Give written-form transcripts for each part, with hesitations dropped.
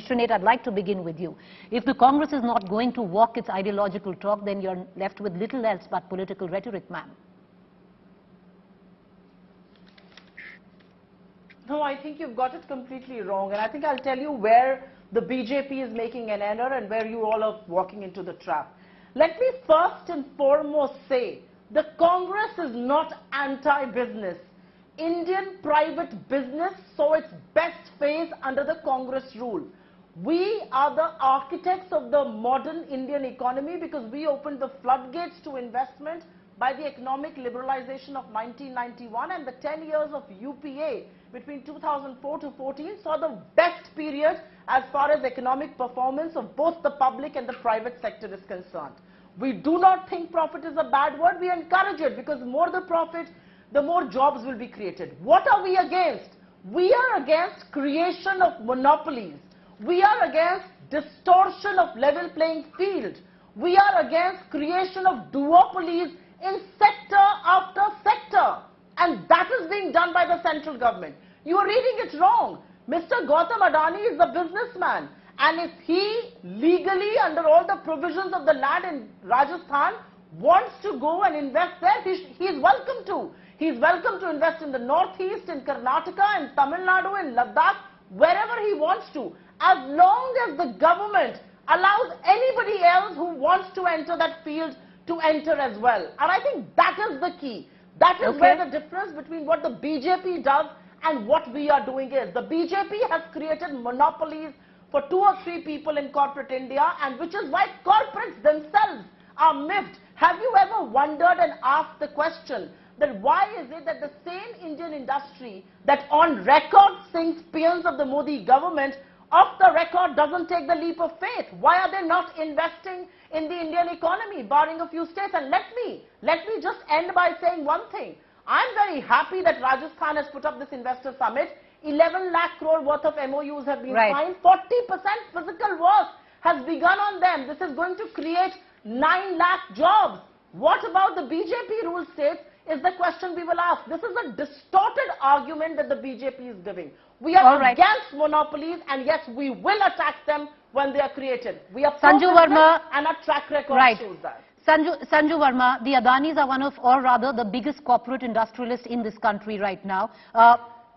Mr. Nate, I'd like to begin with you. If the Congress is not going to walk its ideological talk, then you're left with little else but political rhetoric, ma'am. No, I think you've got it completely wrong. And I think I'll tell you where the BJP is making an error and where you all are walking into the trap. Let me first and foremost say, the Congress is not anti-business. Indian private business saw its best phase under the Congress rule. We are the architects of the modern Indian economy because we opened the floodgates to investment by the economic liberalization of 1991, and the 10 years of UPA between 2004 to 14 saw the best period as far as economic performance of both the public and the private sector is concerned. We do not think profit is a bad word. We encourage it because the more the profit, the more jobs will be created. What are we against? We are against creation of monopolies. We are against distortion of level playing field. We are against creation of duopolies in sector after sector. And that is being done by the central government. You are reading it wrong. Mr. Gautam Adani is a businessman. And if he legally, under all the provisions of the land in Rajasthan, wants to go and invest there, he is welcome to. He is welcome to invest in the northeast, in Karnataka, in Tamil Nadu, in Ladakh, wherever he wants to, as long as the government allows anybody else who wants to enter that field to enter as well. And I think that is the key. That is where the difference between what the BJP does and what we are doing is. The BJP has created monopolies for 2 or 3 people in corporate India, and which is why corporates themselves are miffed. Have you ever wondered and asked the question that why is it that the same Indian industry that on record sings paeans of the Modi government, off the record doesn't take the leap of faith? Why are they not investing in the Indian economy, barring a few states? And let me just end by saying one thing. I'm very happy that Rajasthan has put up this investor summit. 11 lakh crore worth of MOUs have been signed. 40% physical work has begun on them. This is going to create 9 lakh jobs. What about the BJP rule states is the question we will ask. This is a distorted argument that the BJP is giving. We are against monopolies, and yes, we will attack them when they are created. We are Sanju Verma, and our track record shows that. Sanju Verma, the Adanis are one of, or rather the biggest corporate industrialists in this country right now.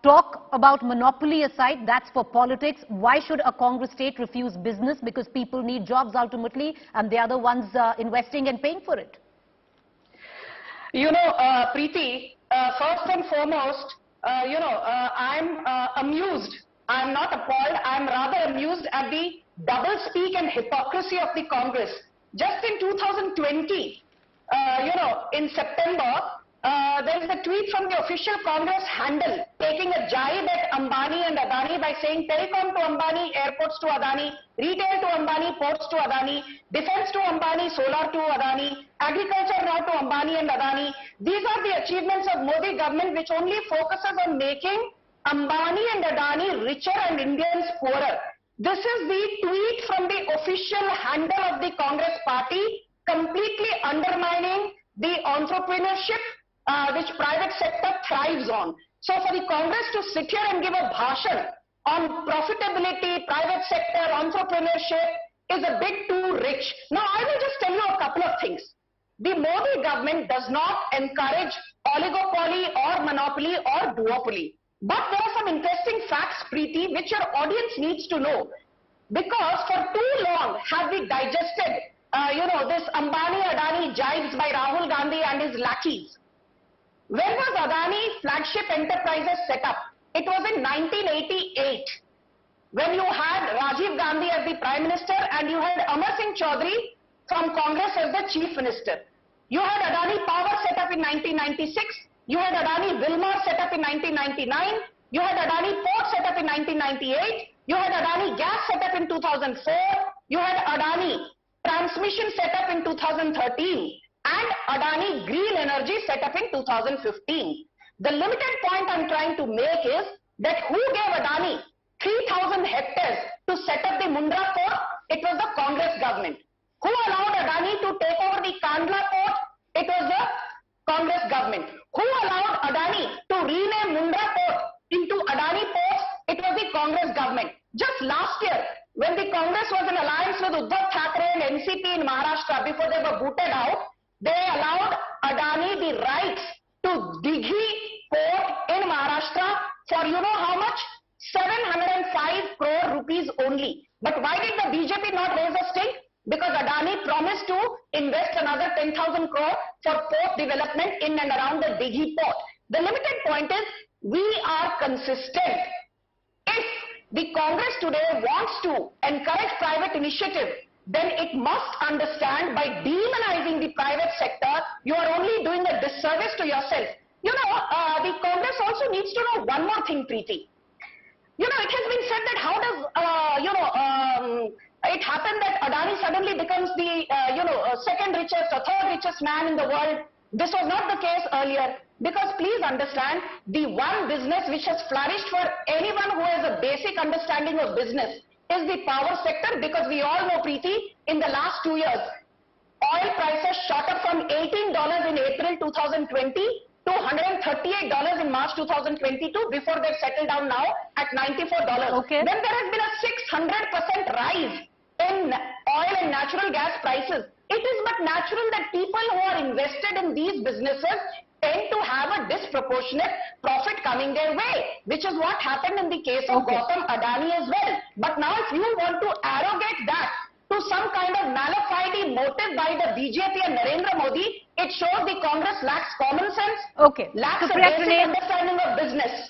Talk about monopoly aside, that's for politics. Why should a Congress state refuse business? Because people need jobs ultimately, and they are the ones investing and paying for it. You know, Preeti, first and foremost, I'm amused. I'm not appalled. I'm rather amused at the double-speak and hypocrisy of the Congress. Just in 2020, in September, there is a tweet from the official Congress handle taking a jibe at Ambani and Adani by saying telecom to Ambani, airports to Adani, retail to Ambani, ports to Adani, defense to Ambani, solar to Adani, agriculture now to Ambani and Adani. These are the achievements of Modi government, which only focuses on making Ambani and Adani richer and Indians poorer. This is the tweet from the official handle of the Congress party, completely undermining the entrepreneurship which private sector thrives on. So for the Congress to sit here and give a bhashan on profitability, private sector, entrepreneurship is a bit too rich. Now I will just tell you a couple of things. The Modi government does not encourage oligopoly or monopoly or duopoly. But there are some interesting facts, Preeti, which your audience needs to know. Because for too long have we digested, this Ambani-Adani jibes by Rahul Gandhi and his lackeys. When was Adani Flagship Enterprises set up? It was in 1988, when you had Rajiv Gandhi as the Prime Minister and you had Amar Singh Chaudhary from Congress as the Chief Minister. You had Adani Power set up in 1996. You had Adani Wilmar set up in 1999. You had Adani Port set up in 1998. You had Adani Gas set up in 2004. You had Adani Transmission set up in 2013. And Adani Green Energy set up in 2015. The limited point I'm trying to make is that who gave Adani 3,000 hectares to set up the Mundra port? It was the Congress government. Who allowed Adani to take over the Kandla port? It was the Congress government. Who allowed Adani to rename Mundra port into Adani Ports? It was the Congress government. Just last year, when with Uddhav Thackeray and NCP in Maharashtra before they were booted out, they allowed Adani the rights to Dighi port in Maharashtra for you know how much? 705 crore rupees only. But why did the BJP not raise a stink? Because Adani promised to invest another 10,000 crore for port development in and around the Dighi port. The limited point is, we are consistent. If the Congress today wants to encourage private initiative, then it must understand by demonizing the private sector, you are only doing a disservice to yourself. You know, the Congress also needs to know one more thing, Preeti. You know, it has been said that how does, it happened that Adani suddenly becomes the, second richest or third richest man in the world. This was not the case earlier. Because please understand, the one business which has flourished for anyone who has a basic understanding of business is the power sector, because we all know, Preeti, in the last 2 years, oil prices shot up from $18 in April 2020 to $138 in March 2022 before they settled down now at $94. Okay. Then there has been a 600% rise in oil and natural gas prices. It is but natural that people who are invested in these businesses tend to have a disproportionate profit coming their way, which is what happened in the case of Gautam Adani as well. But now if you want to arrogate that to some kind of malafide motive by the BJP and Narendra Modi, it shows the Congress lacks common sense, Okay. lacks a Supriya basic Trinesh, understanding of business.